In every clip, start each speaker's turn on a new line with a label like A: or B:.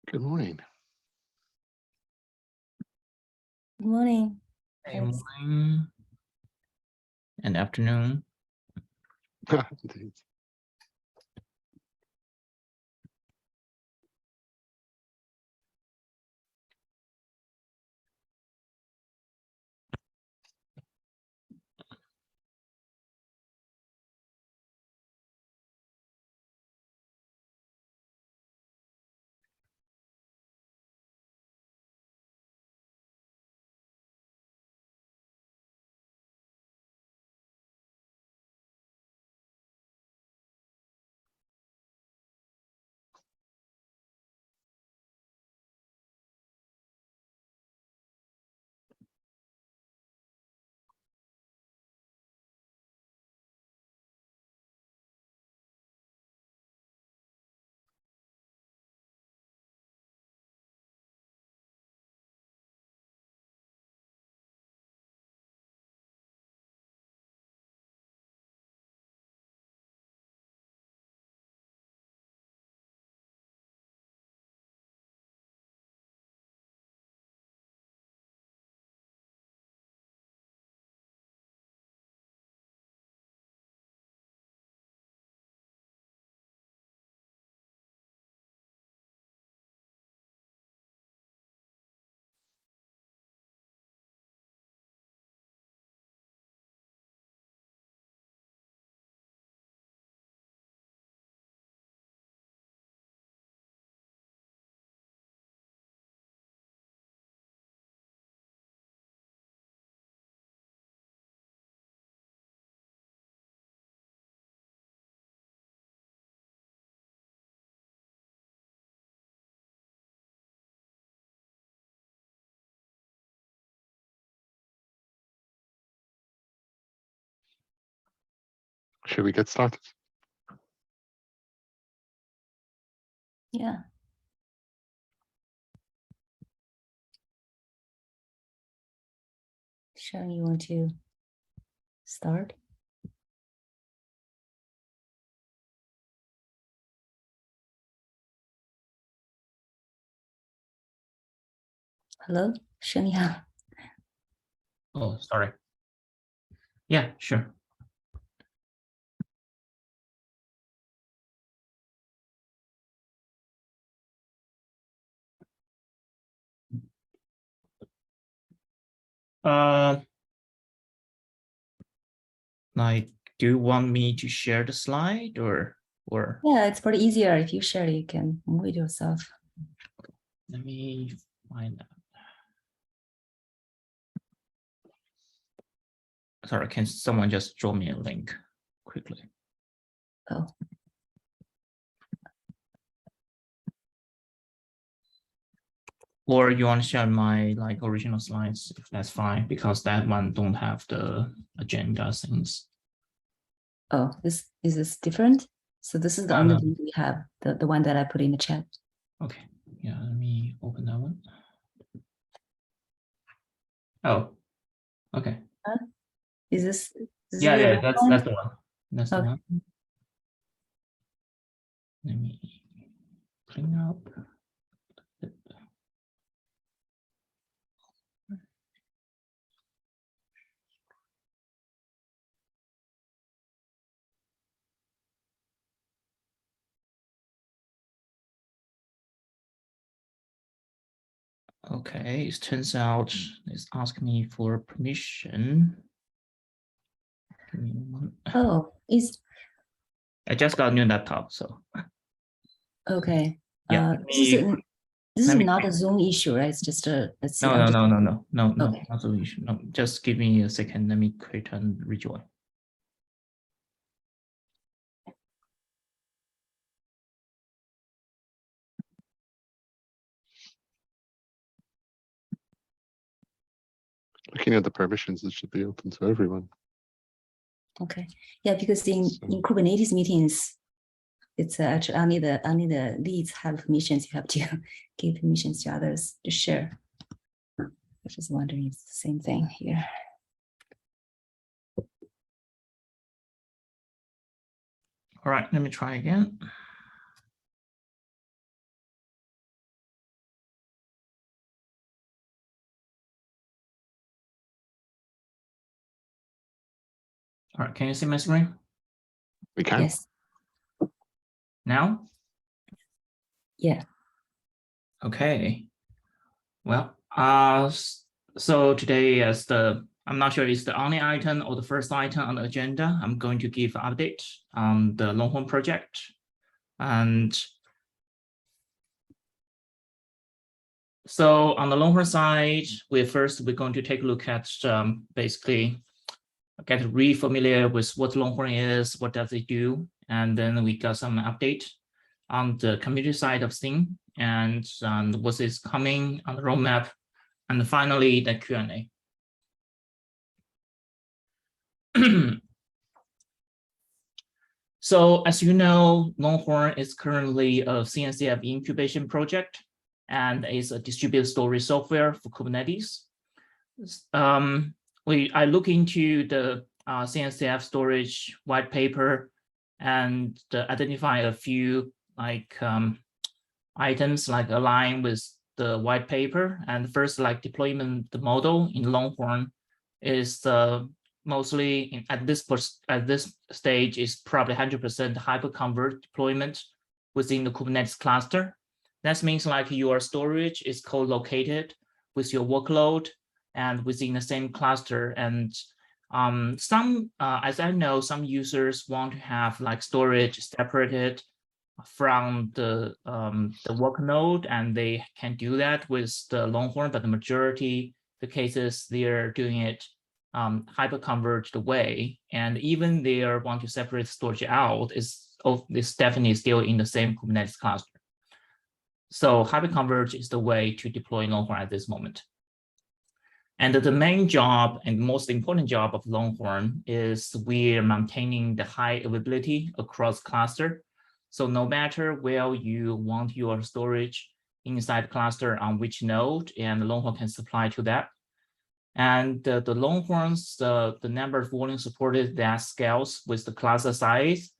A: Good morning.
B: Good morning.
C: Good morning and afternoon.
A: Indeed. Should we get started?
B: Yeah. Sharon, you want to start? Hello, Shenya.
C: Oh, sorry. Yeah, sure. Like, do you want me to share the slide or?
B: Yeah, it's pretty easier if you share. You can move it yourself.
C: Let me find out. Sorry, can someone just draw me a link quickly?
B: Oh.
C: Or you want to share my original slides, if that's fine, because that one don't have the agenda things.
B: Oh, is this different? So this is the only link we have, the one that I put in the chat.
C: Okay, yeah, let me open that one. Oh, okay.
B: Is this
C: Yeah, that's the one. That's the
B: okay.
C: one. Let me clean up. Okay, it turns out it's asking me for permission. Give me one.
B: Oh,
C: I just got a new laptop, so.
B: Okay.
C: Yeah.
B: This is not a Zoom issue, right? It's just a, let's see.
C: No,
B: okay.
C: not Zoom issue. No, just give me a second. Let me create and rejoin.
A: Looking at the permissions, it should be open to everyone.
B: Okay. Yeah, because in Kubernetes meetings, it's actually only the leads have permissions. You have to give permissions to others to share. I'm just wondering if it's the same thing here.
C: All right, let me try again. All right, can you see my screen
A: We can.
B: Yes.
C: now?
B: Yeah.
C: Okay. Well, so today as I'm not sure it's the only item or the first item on the agenda, I'm going to give an update on the Longhorn project. And so on the Longhorn side, we're going to take a look at basically get re-familiar with what Longhorn is, what does it do, and then we got some update on the community side of things and what is coming on the roadmap, and finally the Q&A. So as you know, Longhorn is currently a CNCF incubation project and is a distributed storage software for Kubernetes. I look into the CNCF storage white paper and identify a few items like align with the white paper. And first, like deployment, the model in Longhorn is mostly at this stage is probably 100% hyperconverged deployment within the Kubernetes cluster. That means like your storage is co-located with your workload and within the same cluster. And as I know, some users want to have like storage separated from the work node, and they can do that with the Longhorn, but the majority the cases they're doing it hyperconverged way, and even they want to separate storage out is definitely still in the same Kubernetes cluster. So hyperconverged is the way to deploy Longhorn at this moment. And the main job and most important job of Longhorn is we're maintaining the high availability across cluster. So no matter where you want your storage inside cluster on which node, and Longhorn can supply to that. And the Longhorns, the number of volume supported that scales with the cluster size.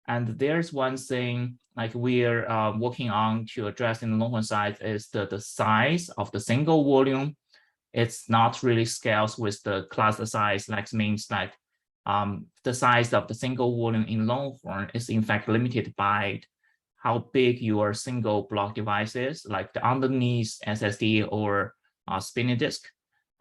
C: And there's one thing like we're working on to address in the Longhorn side is the size of the single volume. It's not really scales with the cluster size, like means like the size of the single volume in Longhorn is in fact limited by how big your single block device is, like the underneath SSD or spinning disk.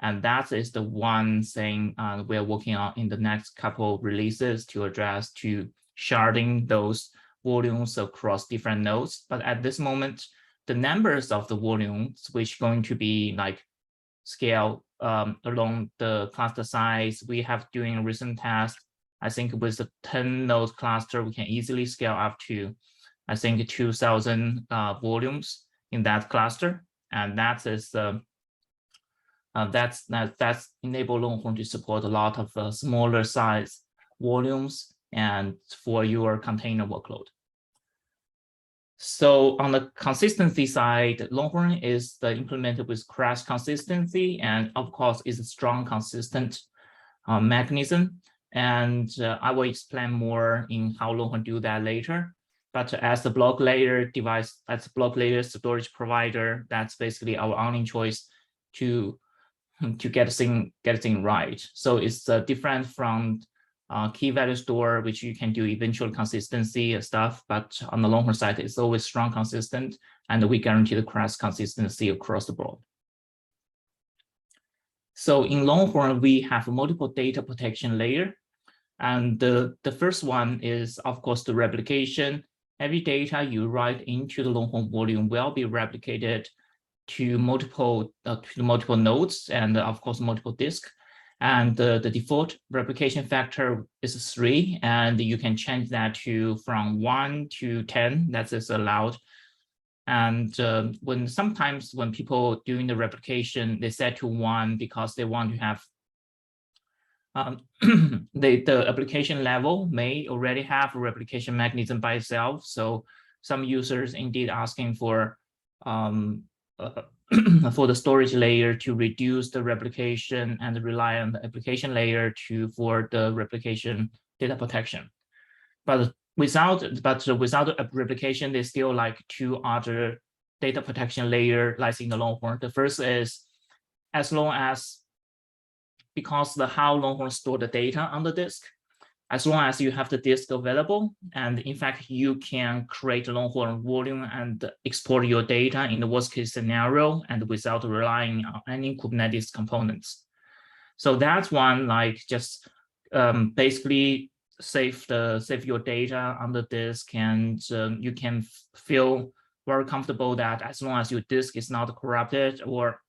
C: And that is the one thing we're working on in the next couple of releases to address to sharding those volumes across different nodes. But at this moment, the numbers of the volumes, which going to be like scale along the cluster size, we have doing a recent test. I think with the 10 node cluster, we can easily scale up to, I think, 2,000 volumes in that cluster. And that is that's enable Longhorn to support a lot of smaller size volumes and for your container workload. So on the consistency side, Longhorn is implemented with crash consistency, and of course is a strong consistent mechanism. And I will explain more in how Longhorn do that later. But as the block layer device, as the block layer storage provider, that's basically our only choice to get thing right. So it's different from key value store, which you can do eventual consistency stuff, but on the Longhorn side, it's always strong consistent, and we guarantee the crash consistency across the board. So in Longhorn, we have multiple data protection layer. And the first one is, of course, the replication. Every data you write into the Longhorn volume will be replicated to multiple nodes and of course multiple disks. And the default replication factor is 3, and you can change that to from 1 to 10. That is allowed. And sometimes when people doing the replication, they set to 1 because they want to have the application level may already have a replication mechanism by itself. So some users indeed asking for the storage layer to reduce the replication and rely on the application layer for the replication data protection. But without a replication, there's still like 2 other data protection layer lies in the Longhorn. The first is as long as, because how Longhorn store the data on the disk, as long as you have the disk available. And in fact, you can create a Longhorn volume and export your data in the worst case scenario and without relying on any Kubernetes components. So that's one, like just basically save your data on the disk, and you can feel very comfortable that as long as your disk is not corrupted, or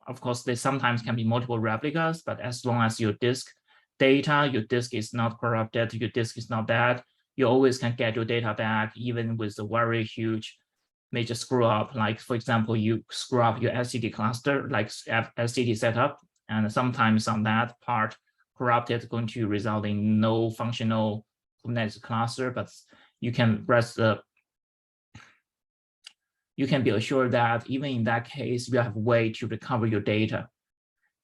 C: of course, there sometimes can be multiple replicas, but as long as your disk is not corrupted, your disk is not bad, you always can get your data back, even with a very huge major screw up. Like, for example, you screw up your SCD cluster, like SCD setup, and sometimes on that part, corrupted is going to result in no functional Kubernetes cluster, but you can you can be assured that even in that case, you have a way to recover your data.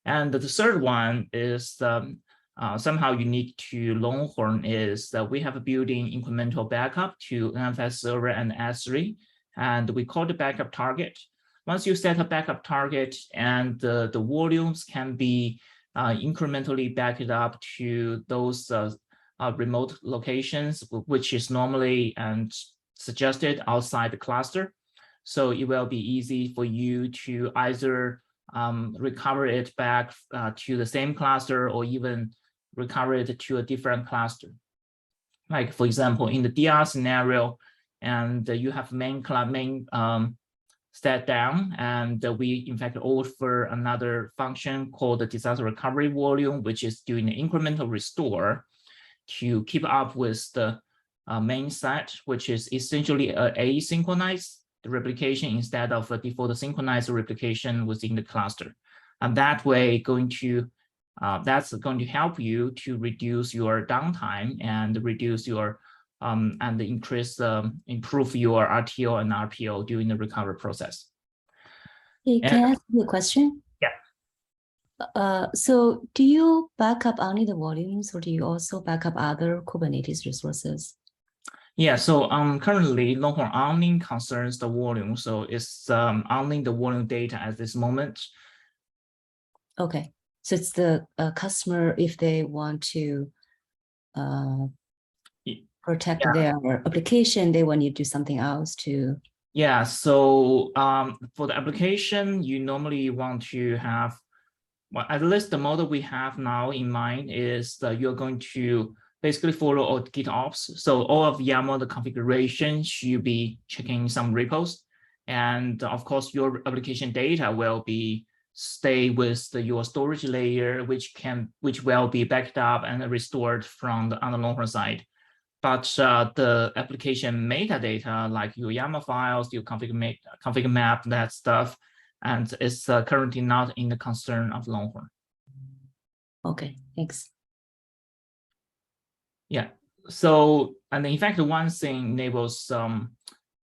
C: And the third one is somehow unique to Longhorn is that we have a built-in incremental backup to NFS server and S3, and we call the backup target. Once you set a backup target, and the volumes can be incrementally backed up to those remote locations, which is normally and suggested outside the cluster. So it will be easy for you to either recover it back to the same cluster, or even recover it to a different cluster. Like, for example, in the DR scenario, and you have main set down, and we in fact offer another function called the disaster recovery volume, which is doing the incremental restore to keep up with the main set, which is essentially asynchronized replication instead of a default synchronized replication within the cluster. And that way that's going to help you to reduce your downtime and reduce your and improve your RTO and RPO during the recovery process.
B: Hey, can I ask you a question?
C: Yeah.
B: So do you back up only the volumes, or do you also back up other Kubernetes resources?
C: Yeah, so currently Longhorn only concerns the volume, so it's only the volume data at this moment.
B: Okay, so it's the customer, if they want to protect their application, they want you to do something else to.
C: Yeah, so for the application, you normally want to have, well, at least the model we have now in mind is that you're going to basically follow all GitOps. So all of YAML, the configuration should be checking some repos. And of course, your application data will stay with your storage layer, which will be backed up and restored on the Longhorn side. But the application metadata, like your YAML files, your config map, that stuff, and it's currently not in the concern of Longhorn.
B: Okay, thanks.
C: Yeah, so, and in fact, one thing enables the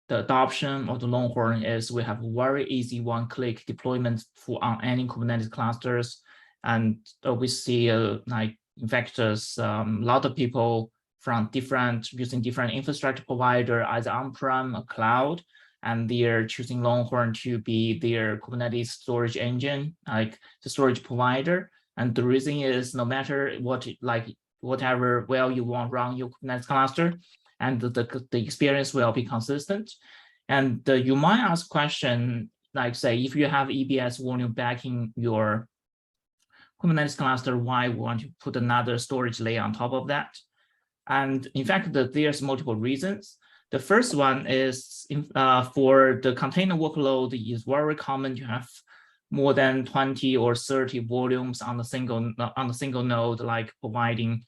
C: adoption of the Longhorn is we have very easy one-click deployment on any Kubernetes clusters. And we see like, in fact, a lot of people from using different infrastructure provider, either on-prem or cloud, and they're choosing Longhorn to be their Kubernetes storage engine, like the storage provider. And the reason is no matter what, whatever you want to run your Kubernetes cluster, and the experience will be consistent. And you might ask question, like say, if you have EBS volume backing your Kubernetes cluster, why want you put another storage layer on top of that? And in fact, there's multiple reasons. The first one is for the container workload, it's very common to have more than 20 or 30 volumes on a single node, like providing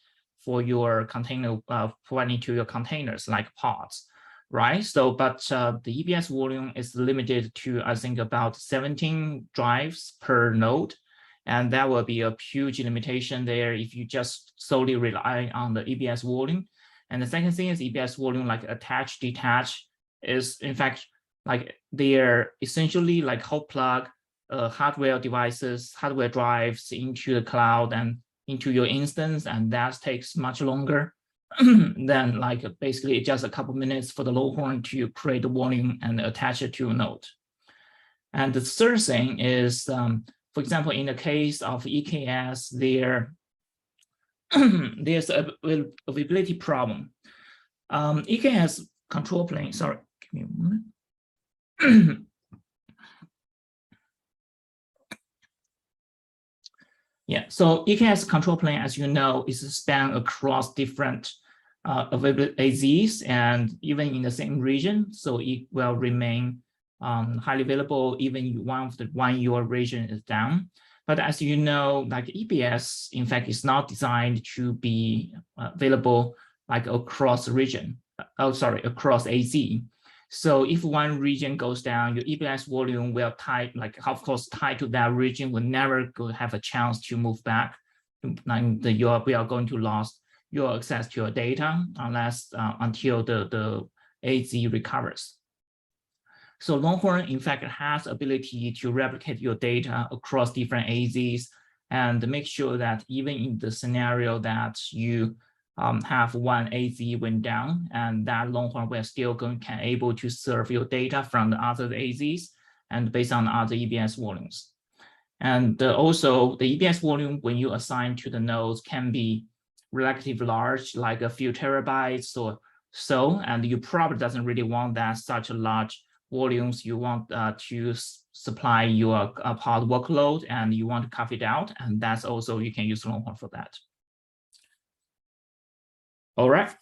C: for your container, providing to your containers like pods, right? So, but the EBS volume is limited to, I think, about 17 drives per node. And that will be a huge limitation there if you just solely rely on the EBS volume. And the second thing is EBS volume, like attach, detach, is in fact, like they're essentially like hot plug hardware devices, hardware drives into the cloud and into your instance, and that takes much longer than like basically just a couple minutes for the Longhorn to create the volume and attach it to a node. And the third thing is, for example, in the case of EKS, their there's a availability problem. EK has control plane. Sorry, give me a moment. Yeah, so EK has control plane, as you know, is span across different available AZs and even in the same region. So it will remain highly available even when your region is down. But as you know, like EBS, in fact, is not designed to be available like across region. Across AZ. So if one region goes down, your EBS volume will tied to that region, will never have a chance to move back. And we are going to lose your access to your data until the AZ recovers. So Longhorn, in fact, has ability to replicate your data across different AZs and make sure that even in the scenario that you have one AZ went down, and that Longhorn will still can able to serve your data from the other AZs and based on other EBS volumes. And also the EBS volume when you assign to the nodes can be relatively large, like a few terabytes or so, and you probably doesn't really want that such a large volumes. You want to supply your pod workload and you want to carve it out, and that's also you can use Longhorn for that. All right.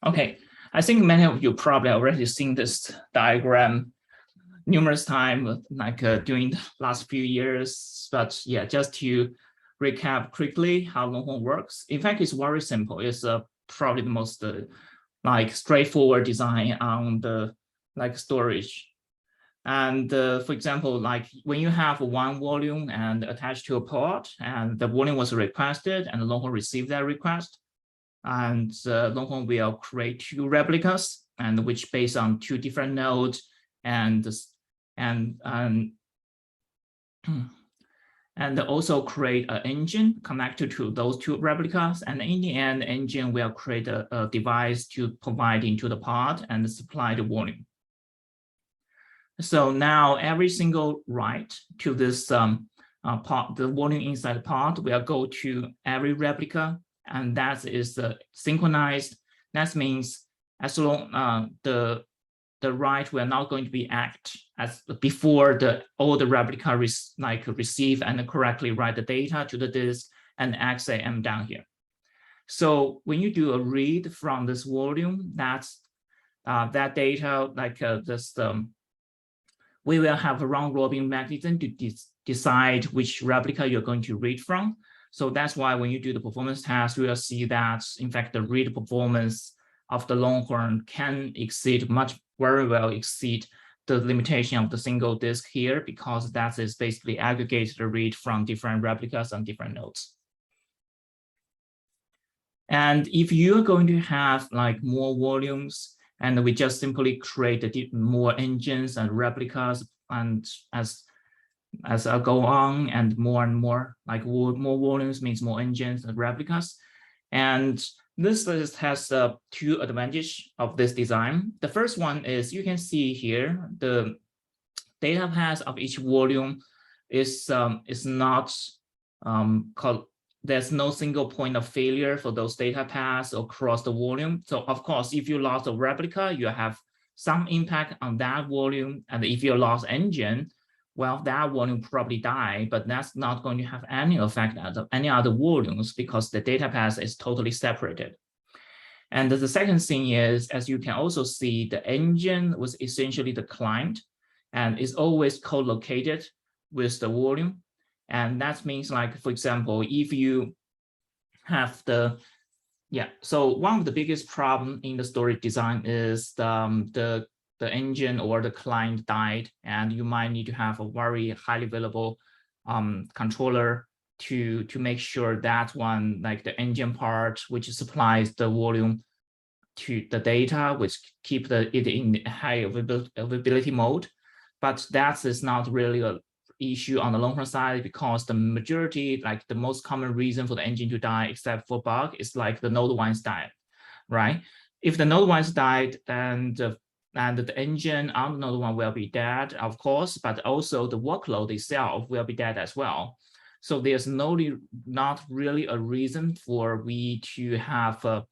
C: Okay, I think many of you probably already seen this diagram numerous times, like during the last few years. But yeah, just to recap quickly how Longhorn works. In fact, it's very simple. It's probably the most like straightforward design on the like storage. And for example, like when you have one volume and attached to a pod, and the volume was requested, and Longhorn received that request, and Longhorn will create two replicas, and which based on two different nodes, and also create an engine connected to those two replicas. And in the end, the engine will create a device to provide into the pod and supply the volume. So now every single write to this pod, the volume inside the pod will go to every replica, and that is synchronized. That means as long the write will not going to be act as before all the replica receive and correctly write the data to the disk and X am down here. So when you do a read from this volume, that's that data we will have a round robin mechanism to decide which replica you're going to read from. So that's why when you do the performance test, we will see that in fact the read performance of the Longhorn can very well exceed the limitation of the single disk here, because that is basically aggregated read from different replicas on different nodes. And if you're going to have like more volumes, and we just simply create more engines and replicas, and as I go on and more, like more volumes means more engines and replicas. And this list has two advantages of this design. The first one is you can see here the data path of each volume is not called. There's no single point of failure for those data paths across the volume. So of course, if you lost a replica, you have some impact on that volume. And if you lost engine, well, that volume probably die, but that's not going to have any effect on any other volumes because the data path is totally separated. And the second thing is, as you can also see, the engine was essentially the client and is always co-located with the volume. And that means, like, for example, if you have so one of the biggest problem in the storage design is the engine or the client died, and you might need to have a very highly available controller to make sure that one, like the engine part, which supplies the volume to the data, which keep it in high availability mode. But that is not really a issue on the Longhorn side, because the majority, like the most common reason for the engine to die, except for bug, is like the node ones died, right? If the node ones died, then the engine on the node one will be dead, of course, but also the workload itself will be dead as well. So there's not really a reason for we to have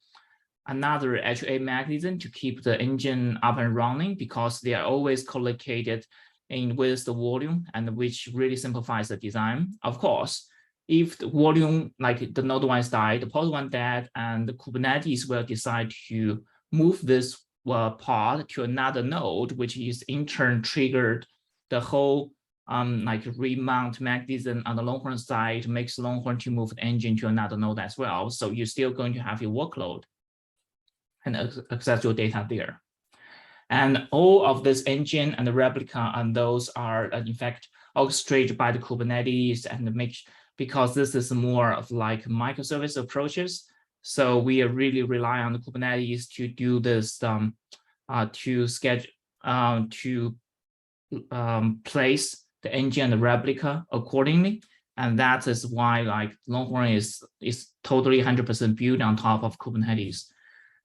C: another HA mechanism to keep the engine up and running, because they are always collocated in with the volume, and which really simplifies the design. Of course, if the volume, like the node 1 is died, the pod 1 dead, and the Kubernetes will decide to move this pod to another node, which is in turn triggered the whole like remount mechanism on the Longhorn side, makes Longhorn to move the engine to another node as well. So you're still going to have your workload and access your data there. And all of this engine and the replica, and those are in fact orchestrated by the Kubernetes, and because this is more of like microservice approaches. So we really rely on the Kubernetes to do this, to schedule, to place the engine and the replica accordingly. And that is why like Longhorn is totally 100% built on top of Kubernetes.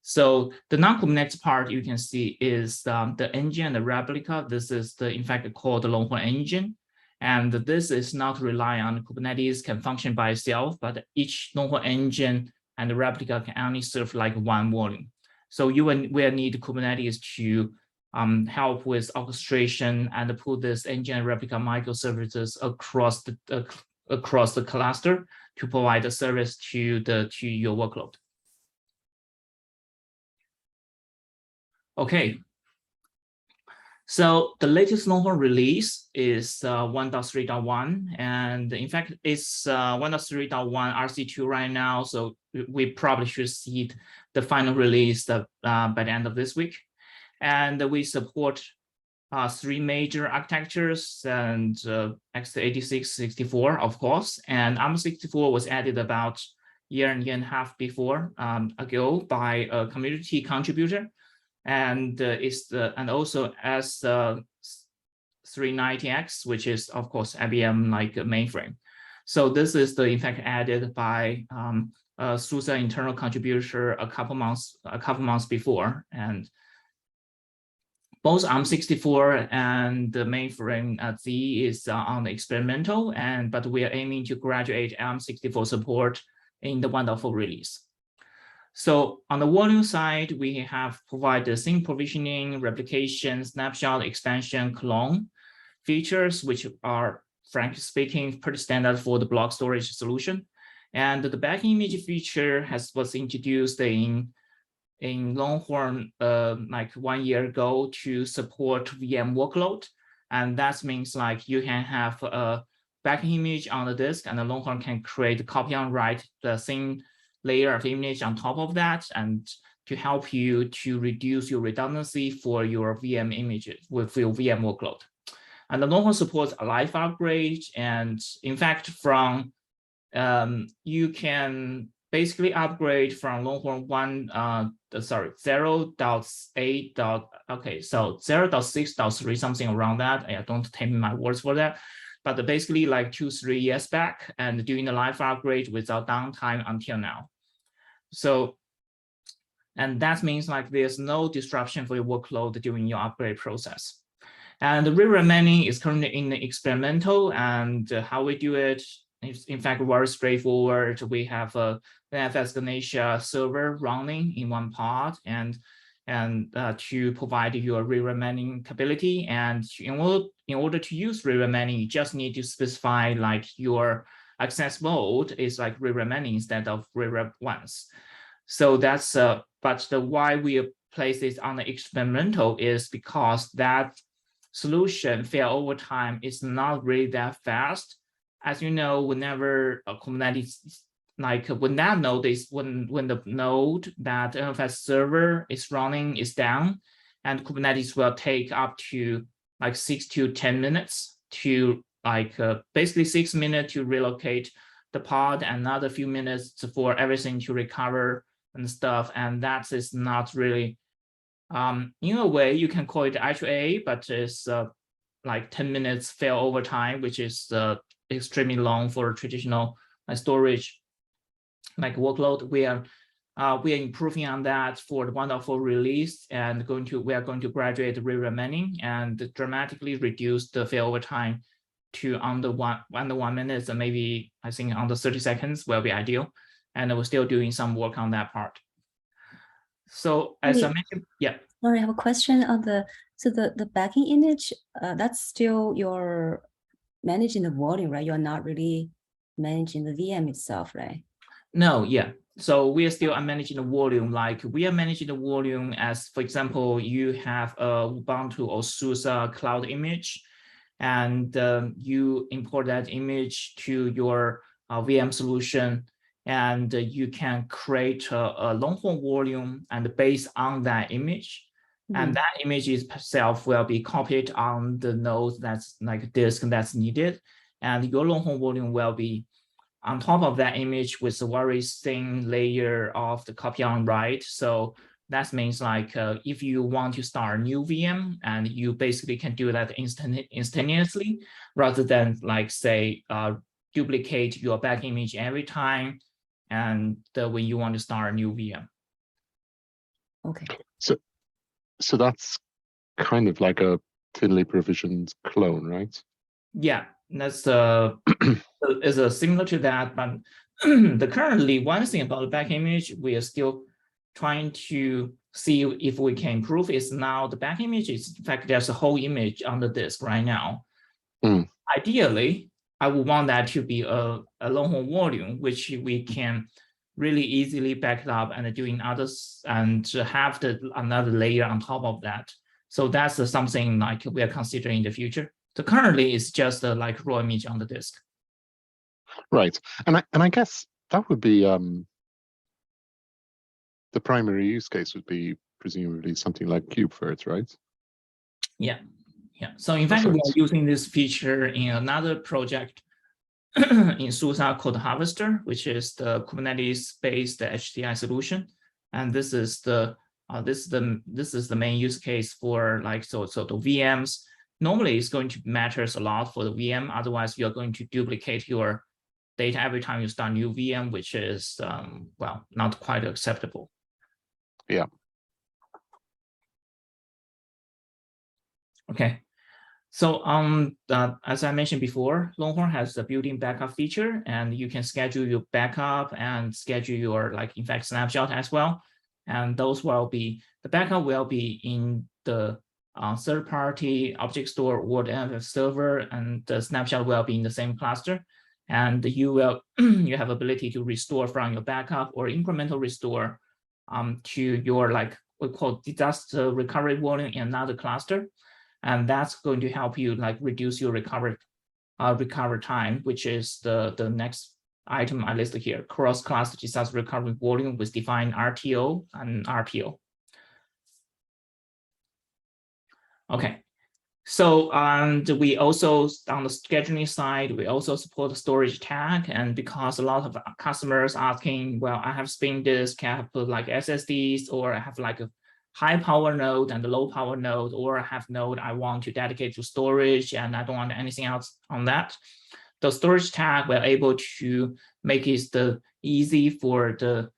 C: So the non-Kubernetes part you can see is the engine and the replica. This is in fact called the Longhorn engine. And this is not rely on Kubernetes, can function by itself, but each Longhorn engine and the replica can only serve like one volume. So you will need Kubernetes to help with orchestration and put this engine and replica microservices across the cluster to provide the service to your workload. Okay. So the latest Longhorn release is 1.3.1, and in fact, it's 1.3.1 RC2 right now. So we probably should see the final release by the end of this week. And we support 3 major architectures, and x86, 64, of course. And ARM64 was added about a year and a half ago by a community contributor. And and also as 390X, which is of course IBM like mainframe. So this is in fact added by SUSE internal contributor a couple months before, and both ARM64 and the mainframe Z is on the experimental, but we are aiming to graduate ARM64 support in the 1.4 release. So on the volume side, we have provided sync provisioning, replication, snapshot, expansion, clone features, which are, frankly speaking, pretty standard for the block storage solution. And the back image feature was introduced in Longhorn like 1 year ago to support VM workload. And that means like you can have a back image on the disk, and the Longhorn can create a copy on write the same layer of image on top of that, and to help you to reduce your redundancy for your VM images with your VM workload. And the Longhorn supports a live upgrade, and in fact, from you can basically upgrade from Longhorn 0.8. Okay, so 0.6.3, something around that. I don't take my words for that. But basically like 2-3 years back, and doing the live upgrade without downtime until now. So, and that means like there's no disruption for your workload during your upgrade process. And the re-remaining is currently in the experimental, and how we do it is in fact very straightforward. We have a NFS Ganesha server running in one pod, and to provide your re-remaining capability. And in order to use re-remaining, you just need to specify like your access mode is like re-remaining instead of re-rep once. So that's but why we place this on the experimental is because that solution fail over time is not really that fast. As you know, whenever a Kubernetes, like when that node is when the node that NFS server is running is down, and Kubernetes will take up to like 6 to 10 minutes to like basically 6 minutes to relocate the pod, and another few minutes for everything to recover and stuff. And that is not really, in a way you can call it HA, but it's like 10 minutes fail over time, which is extremely long for traditional storage like workload. We are improving on that for the 1.4 release, and we are going to graduate the re-remaining and dramatically reduce the failover time to under one minute, and maybe I think under 30 seconds will be ideal. And we're still doing some work on that part. So as I mentioned, yeah.
B: Sorry, I have a question on the backing image. That's still you're managing the volume, right? You're not really managing the VM itself, right?
C: No, yeah. So we are still managing the volume. Like we are managing the volume as, for example, you have a Ubuntu or SUSE cloud image, and you import that image to your VM solution, and you can create a Longhorn volume, and based on that image, and that image itself will be copied on the node that's like disk that's needed, and your Longhorn volume will be on top of that image with a very thin layer of the copy on write. So that means like if you want to start a new VM, and you basically can do that instantaneously, rather than like say duplicate your back image every time, and when you want to start a new VM.
B: Okay.
A: So that's kind of like a thinly provisioned clone, right?
C: Yeah, that's is similar to that, but the currently one thing about the back image we are still trying to see if we can improve is now the back image is in fact there's a whole image on the disk right now. Ideally, I would want that to be a Longhorn volume, which we can really easily back it up and doing others and have another layer on top of that. So that's something like we are considering in the future. So currently it's just like raw image on the disk.
A: Right, and I guess that would be the primary use case would be presumably something like KubeVirt, right?
C: Yeah. So in fact, we are using this feature in another project in SUSE called Harvester, which is the Kubernetes-based HCI solution, and this is the main use case for like so the VMs. Normally, it's going to matters a lot for the VM. Otherwise, you're going to duplicate your data every time you start a new VM, which is well, not quite acceptable.
A: Yeah.
C: Okay. So as I mentioned before, Longhorn has the built-in backup feature, and you can schedule your backup and schedule your like in fact snapshot as well. And those will be the backup will be in the third-party object store or the NFF server, and the snapshot will be in the same cluster. And you will you have ability to restore from your backup or incremental restore to your like we call disaster recovery volume in another cluster. And that's going to help you like reduce your recovery time, which is the next item I listed here: cross-cluster disaster recovery volume with defined RTO and RPO. Okay, so and we also on the scheduling side, we also support the storage tag, and because a lot of customers asking, well, I have spin disk, I have put like SSDs, or I have like a high power node and the low power node, or I have node I want to dedicate to storage and I don't want anything else on that. The storage tag we're able to make it easy for the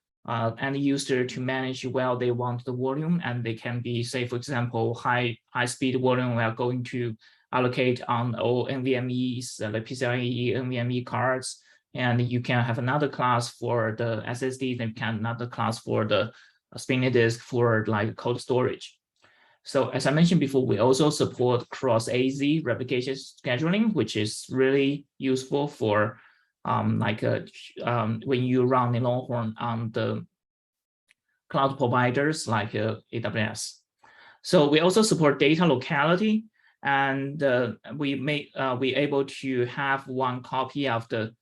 C: end user to manage well they want the volume, and they can be, say, for example, high speed volume we are going to allocate on all NVMEs, like PCIe NVMe cards, and you can have another class for the SSD, then can another class for the spinning disk for like cold storage. So as I mentioned before, we also support cross-AZ replication scheduling, which is really useful for when you run a Longhorn on the cloud providers like AWS. So we also support data locality, and we able to have one copy of the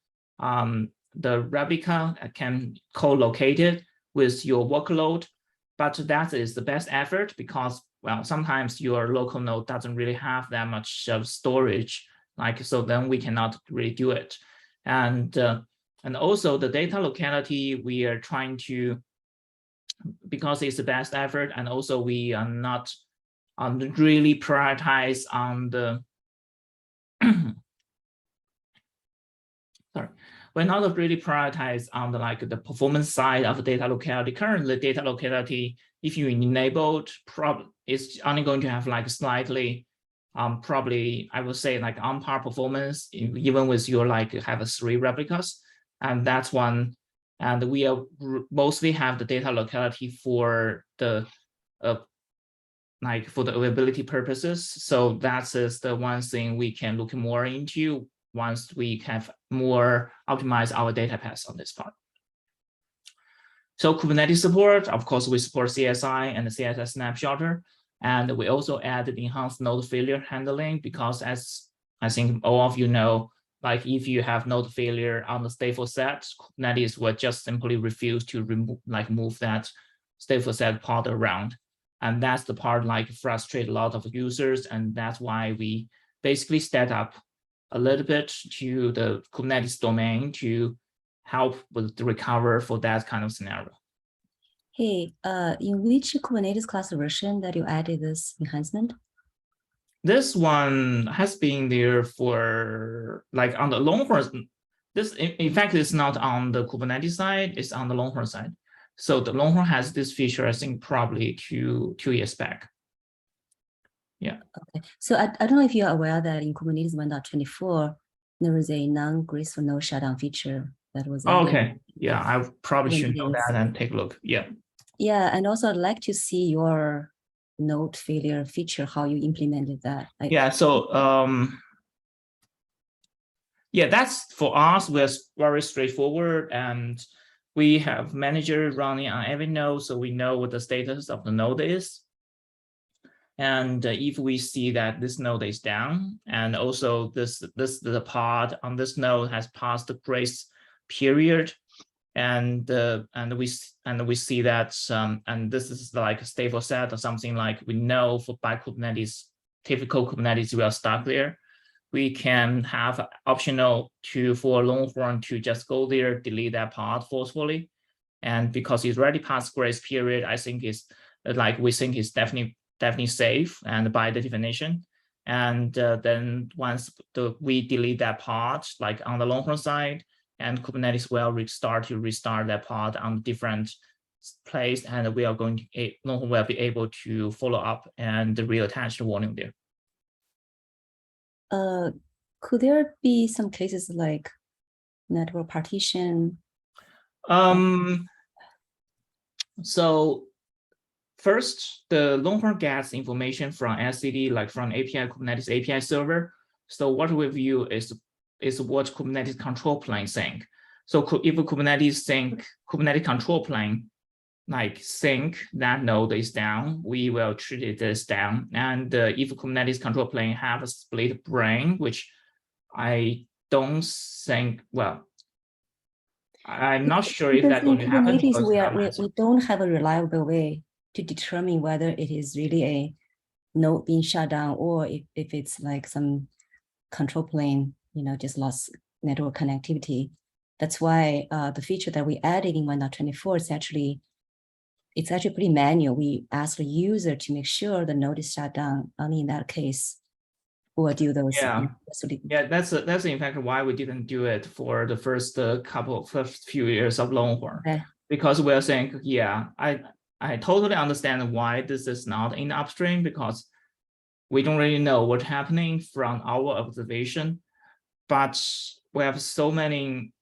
C: replica can co-locate it with your workload, but that is the best effort because, well, sometimes your local node doesn't really have that much storage, like, so then we cannot really do it. And also the data locality, we are trying to, because it's the best effort, and also we are not really prioritize on the, sorry. We're not really prioritized on the performance side of data locality. Currently, data locality, if you enabled, it's only going to have like slightly probably I would say like on par performance, even with your like have a 3 replicas, and that's one. And we are mostly have the data locality for the like for the availability purposes. So that is the one thing we can look more into once we have more optimize our data paths on this part. So Kubernetes support, of course, we support CSI and the CSI snapshotter. And we also added enhanced node failure handling because, as I think all of you know, like if you have node failure on the stateful set, Kubernetes will just simply refuse to move that stateful set pod around. And that's the part like frustrate a lot of users. And that's why we basically set up a little bit to the Kubernetes domain to help with the recover for that kind of scenario.
B: Hey, in which Kubernetes cluster version that you added this enhancement?
C: This one has been there for like on the Longhorn. This, in fact, it's not on the Kubernetes side, it's on the Longhorn side. So the Longhorn has this feature, I think, probably two years back. Yeah.
B: Okay. So I don't know if you're aware that in Kubernetes 1.24, there is a non-graceful node shutdown feature that was added.
C: Okay. Yeah, I probably should know that and take a look. Yeah.
B: Yeah, and also I'd like to see your node failure feature, how you implemented that.
C: Yeah, so yeah, that's for us, we're very straightforward, and we have manager running on every node, so we know what the status of the node is. And if we see that this node is down, and also the pod on this node has passed the grace period, and we see that and this is like a stateful set or something like we know for by Kubernetes, typical Kubernetes we are stuck there. We can have optional for Longhorn to just go there, delete that pod forcefully, and because it's already past grace period, I think it's like we think it's definitely safe and by the definition. And then once we delete that pod, like on the Longhorn side, and Kubernetes will restart that pod on different place, and we are going to Longhorn will be able to follow up and reattach the volume there.
B: Could there be some cases like network partition?
C: So first, the Longhorn gets information from SCD, like from API Kubernetes API server. So what we view is what Kubernetes control plane think. So if a Kubernetes control plane like think that node is down, we will treat it as down. And if Kubernetes control plane have a split brain, which I don't think, well, I'm not sure if that's going to happen.
B: We don't have a reliable way to determine whether it is really a node being shut down or if it's like some control plane, just lost network connectivity. That's why the feature that we added in 1.24 is actually pretty manual. We ask the user to make sure the node is shut down. Only in that case, we'll do those.
C: Yeah, that's in fact why we didn't do it for the first few years of Longhorn, okay. Because we're saying, yeah, I totally understand why this is not in upstream, because we don't really know what's happening from our observation, but we have so many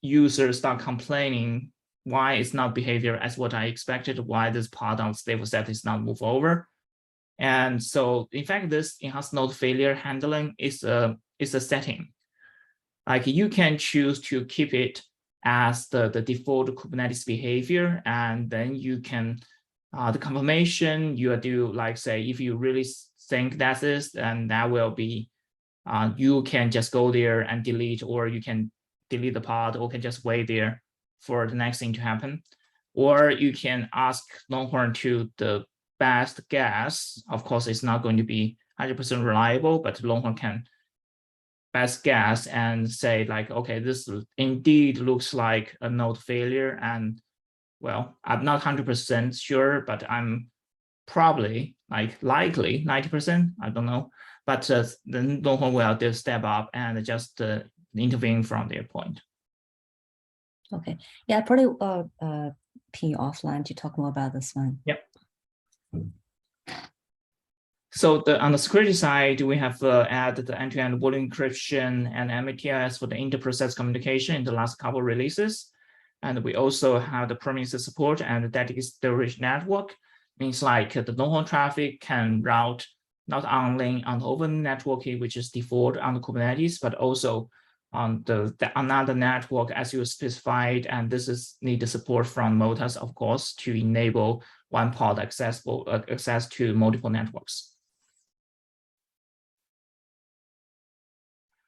C: users start complaining why it's not behavior as what I expected, why this pod on stateful set is not move over. And so in fact, this enhanced node failure handling is a setting. Like you can choose to keep it as the default Kubernetes behavior, and then you can the confirmation you do, like say if you really think that is, and that will be you can just go there and delete, or you can delete the pod, or can just wait there for the next thing to happen. Or you can ask Longhorn to the best guess. Of course, it's not going to be 100% reliable, but Longhorn can best guess and say like, okay, this indeed looks like a node failure. And well, I'm not 100% sure, but I'm probably likely 90%, I don't know. But then Longhorn will just step up and just intervene from their point.
B: Okay, yeah, probably ping you offline to talk more about this one.
C: Yep. So on the security side, we have added the end-to-end volume encryption and MATIS for the inter-process communication in the last couple of releases. And we also have the Prometheus support and the dedicated storage network. Means like the long-haul traffic can route not only on the open networking, which is default on the Kubernetes, but also on the another network as you specified. And this is need the support from Motas, of course, to enable one pod access to multiple networks.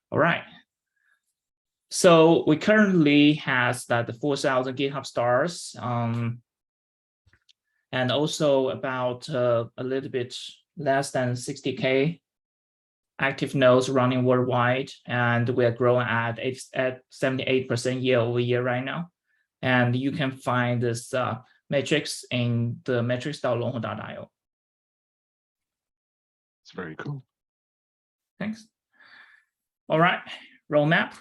C: All right. So we currently has that the 4,000 GitHub stars, and also about a little bit less than 60K active nodes running worldwide, and we are growing at 78% year-over-year right now. And you can find this metrics in the metrics.longhorn.io.
A: It's very cool.
C: Thanks. All right, roadmap.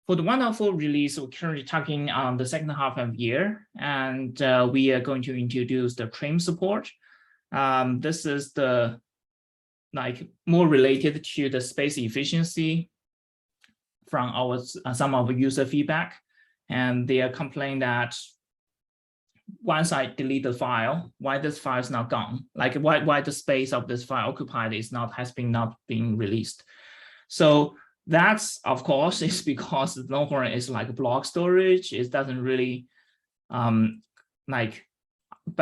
C: For the 1.4 release, we're currently talking on the second half of the year, and we are going to introduce the trim support. This is the more related to the space efficiency from our some of the user feedback, and they are complaining that once I delete the file, why this file is not gone? Like why the space of this file occupied is not been released. So that's, of course, is because Longhorn is like block storage. It doesn't really by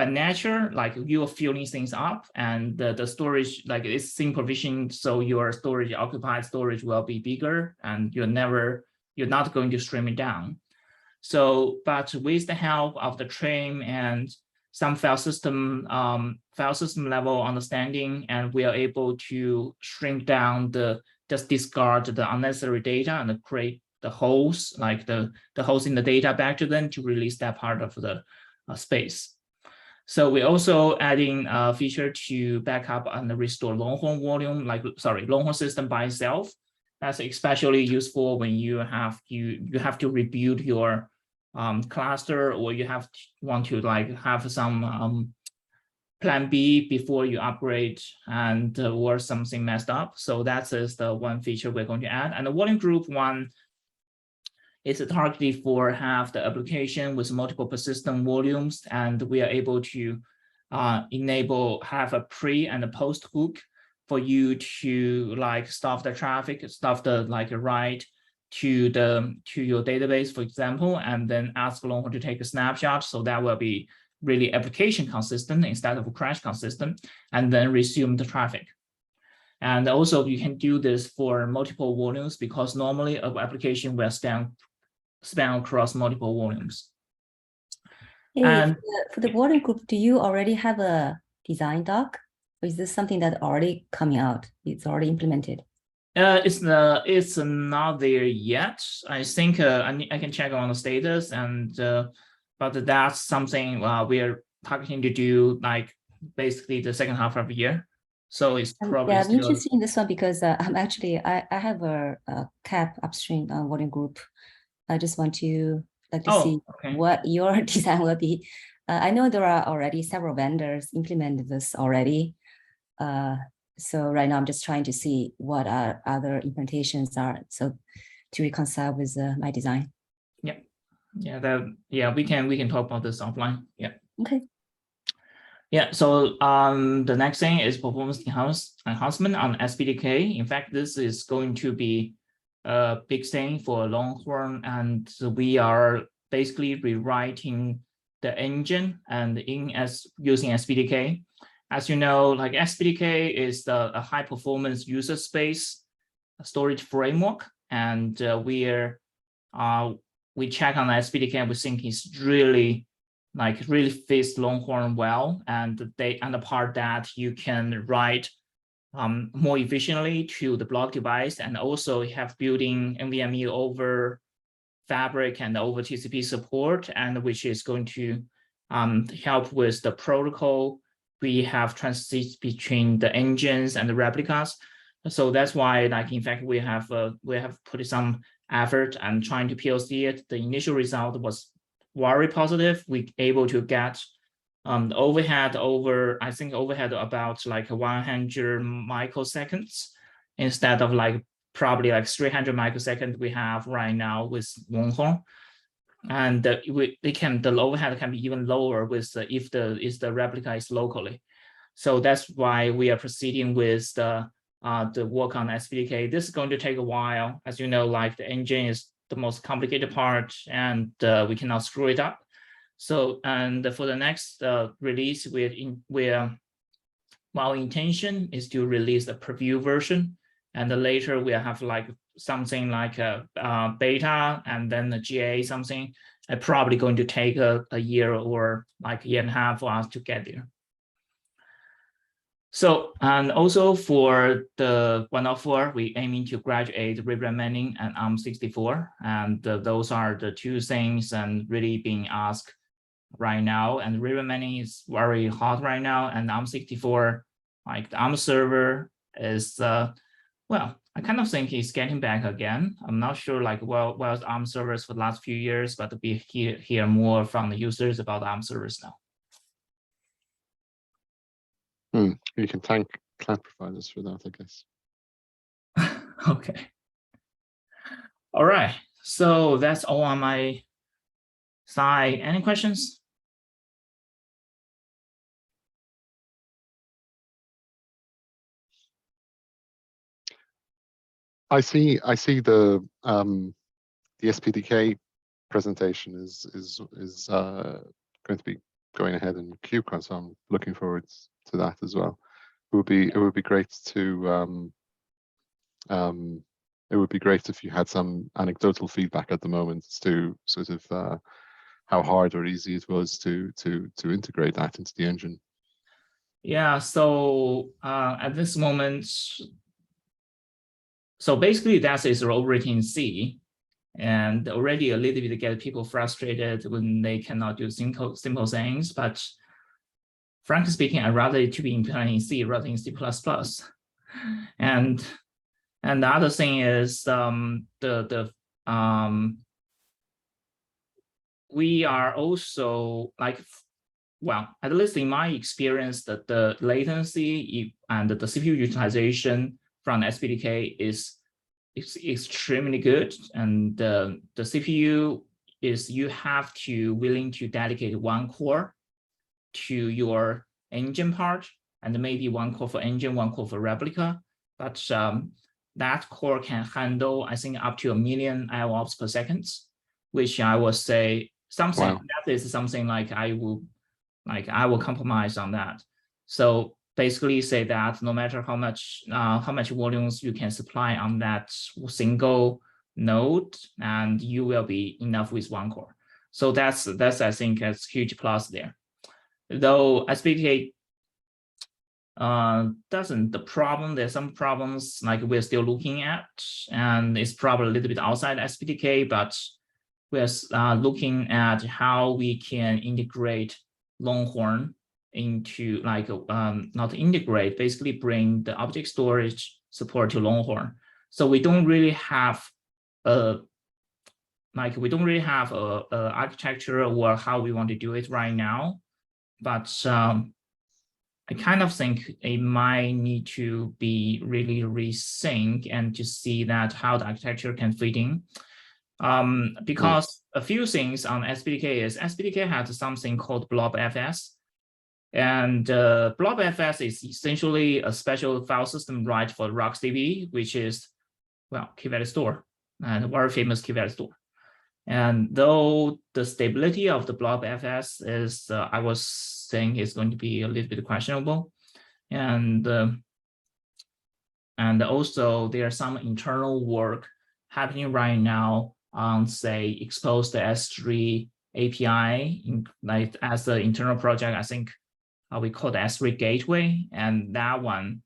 C: nature, like you are filling things up, and the storage, like it's sync provision, so your storage occupied storage will be bigger, and you're not going to stream it down. So, but with the help of the trim and some file system level understanding, and we are able to shrink down just discard the unnecessary data and create the holes, like the holes in the data back to them to release that part of the space. So we're also adding a feature to backup and restore Longhorn volume, Longhorn system by itself. That's especially useful when you have to rebuild your cluster, or you want to have some plan B before you upgrade and or something messed up. So that is the one feature we're going to add. And the volume group one is targeted for have the application with multiple persistent volumes, and we are able to have a pre and a post hook for you to stop the traffic, stop the write to your database, for example, and then ask Longhorn to take a snapshot. So that will be really application consistent instead of crash consistent, and then resume the traffic. And also you can do this for multiple volumes, because normally an application will span across multiple volumes.
B: Hey,
C: And
B: for the volume group, do you already have a design doc, or is this something that already coming out? It's already implemented.
C: It's not there yet. I think I can check on the status, and but that's something we are targeting to do basically the second half of the year. So it's probably
B: I'm interested in this one because I'm actually I have a CAP upstream volume group. I just want to see what your design will be. I know there are already several vendors implemented this already. So right now I'm just trying to see what our other implementations are, so to reconcile with my design.
C: We can talk about this offline.
B: Okay.
C: So the next thing is performance enhancement on SPDK. In fact, this is going to be a big thing for Longhorn, and we are basically rewriting the engine and using SPDK. As you know, SPDK is a high performance user space storage framework, and we check on the SPDK and we think it's really fits Longhorn well, and the part that you can write more efficiently to the block device, and also have built-in NVMe over Fabric and over TCP support, and which is going to help with the protocol. We have transit between the engines and the replicas. So that's why, in fact, we have put some effort and trying to POC it. The initial result was very positive. We able to get overhead I think overhead about like 100 microseconds instead of like probably like 300 microseconds we have right now with Longhorn. And the overhead can be even lower with if the replica is locally. So that's why we are proceeding with the work on SPDK. This is going to take a while. As you know, like the engine is the most complicated part and we cannot screw it up. So, and for the next release, our intention is to release the preview version. And then later we'll have like something like a beta and then a GA something. It's probably going to take a year or like a year and a half for us to get there. So, and also for the 104, we aiming to graduate reprimanding and ARM64. And those are the two things and really being asked right now. And reprimanding is very hot right now. And ARM64, like the ARM server is, well, I kind of think it's getting back again. I'm not sure like well ARM servers for the last few years, but we hear more from the users about ARM servers now.
A: You can thank cloud providers for that, I guess.
C: Okay. All right. So that's all on my side. Any questions?
A: I see the SPDK presentation is going to be going ahead in KubeCon, so I'm looking forward to that as well. It would be great to it would be great if you had some anecdotal feedback at the moment as to sort of how hard or easy it was to integrate that into the engine.
C: Yeah, so at this moment, so basically that is written in C, and already a little bit get people frustrated when they cannot do simple things. But frankly speaking, I'd rather it to be implemented in C rather than C++. And the other thing is we are also like, well, at least in my experience, that the latency and the CPU utilization from SPDK is extremely good. And the CPU is, you have to willing to dedicate one core to your engine part, and maybe one core for engine, one core for replica. But that core can handle, I think, up to 1 million IOPS per second, which I would say something. Wow. That is something like I will compromise on that. So basically say that no matter how much volumes you can supply on that single node, and you will be enough with one core. So that's I think a huge plus there. Though SPDK doesn't, there's some problems like we're still looking at, and it's probably a little bit outside SPDK, but we're looking at how we can integrate Longhorn into like not integrate, basically bring the object storage support to Longhorn. So we don't really have a architecture or how we want to do it right now, but I kind of think it might need to be really rethink and to see that how the architecture can fit in. Because a few things on SPDK is SPDK has something called blobfs, and blobfs is essentially a special file system right for RocksDB, which is, well, key value store, and a very famous key value store. And though the stability of the blobfs is, I was saying, is going to be a little bit questionable, and also there's some internal work happening right now on, say, expose the S3 API like as the internal project. I think we call the S3 gateway, and that one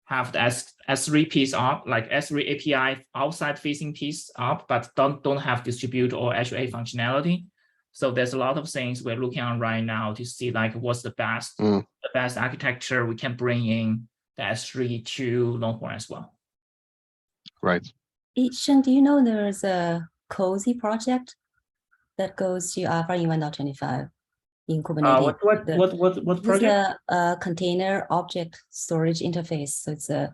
C: have the S3 piece up, like S3 API outside facing piece up, but don't have distribute or HA functionality. So there's a lot of things we're looking on right now to see like what's the best architecture we can bring in the S3 to Longhorn as well.
A: Right.
B: Shen, do you know there's a COSI project that goes to Alpha in 1.25? in Kubernetes.
C: What
B: This is
C: project?
B: a container object storage interface. So it's a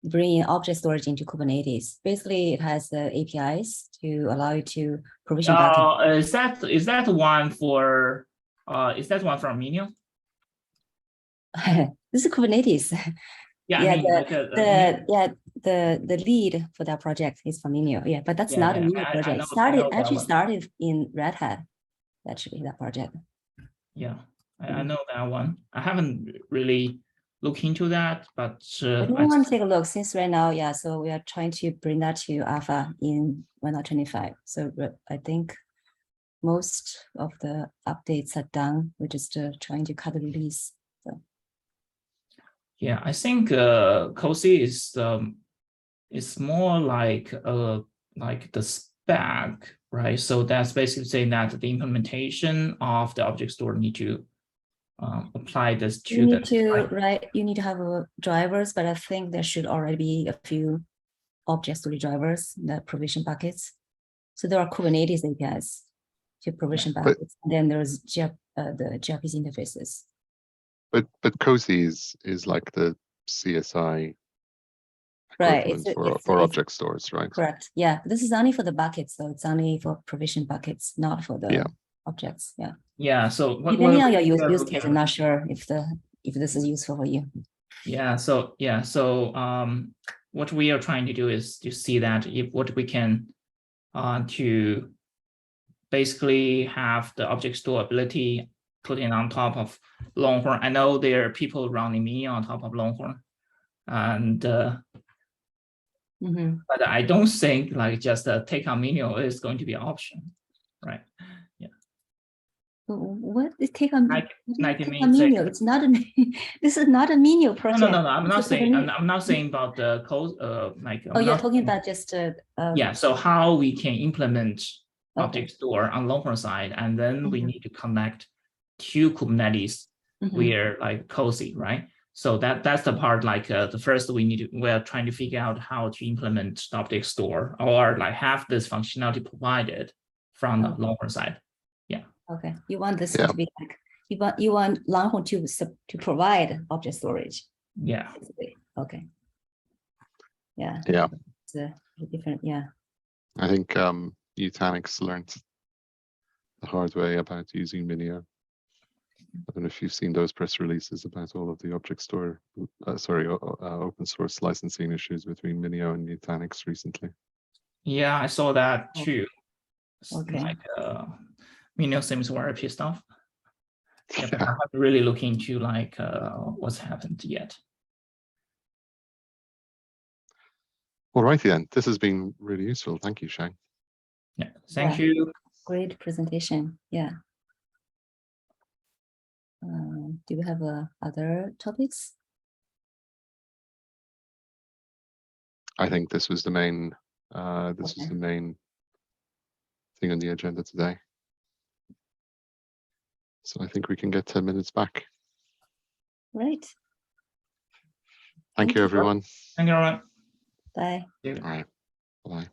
B: bringing object storage into Kubernetes. Basically, it has APIs to allow you to provision buckets.
C: Is that one for is that one from Minio?
B: This is Kubernetes.
C: Yeah,
B: Yeah,
C: I mean, like
B: the lead for that project is from Minio. Yeah, but that's
C: Yeah,
B: not a
C: yeah,
B: Minio
C: I
B: project.
C: know that
B: Actually
C: one.
B: started in Red Hat. Actually, that project.
C: Yeah, I know that one. I haven't really looked into that, but
B: I do want to take a look since right now, yeah. So we are trying to bring that to alpha in 1.25. So I think most of the updates are done. We're just trying to cut the release. So.
C: Yeah, I think COSI is more like the spec, right? So that's basically saying that the implementation of the object store need to apply this to
B: you need to right. You need to have drivers, but I think there should already be a few object storage drivers that provision buckets. So there are Kubernetes APIs to provision buckets, and then there's the gRPC interfaces.
A: But COSI is like the CSI equivalent for object stores, right?
B: Correct. Yeah, this is only for the buckets, so it's only for provision buckets, not for the objects. Yeah.
C: Yeah. So
B: depending on your use case, I'm not sure if this is useful for you.
C: Yeah. So what we are trying to do is to see that if what we can to basically have the object store ability putting on top of Longhorn. I know there are people running Minio on top of Longhorn, and but I don't think like just take on Minio is going to be an option, right? Yeah.
B: What is take on
C: Minio?
B: It's not a. This is not a Minio project.
C: No. I'm not saying. I'm not saying about the code.
B: You're talking about just.
C: Yeah. So how we can implement object store on Longhorn side, and then we need to connect to Kubernetes where like COSI, right? So that's the part like the first we're trying to figure out how to implement the object store or like have this functionality provided from the Longhorn side. Yeah.
B: Okay. You want this to be like you want Longhorn to provide object storage.
C: Yeah.
B: Basically. Okay. Yeah.
A: Yeah.
B: It's a different. Yeah.
A: I think Nutanix learned the hard way about using Minio. I don't know if you've seen those press releases about all of the object store, open source licensing issues between Minio and Nutanix recently.
C: Yeah, I saw that too.
B: Okay.
C: Like Minio seems very pissed off. Yeah, but I haven't really looked into like what's happened yet.
A: All righty then. This has been really useful. Thank you, Shang.
C: Yeah, thank you.
B: Great presentation. Yeah. Do we have other topics?
A: I think this was the main. This is the main thing on the agenda today. So I think we can get 10 minutes back.
B: Right.
A: Thank you, everyone.
C: Thank you, everyone.
B: Bye.
A: All right. Bye.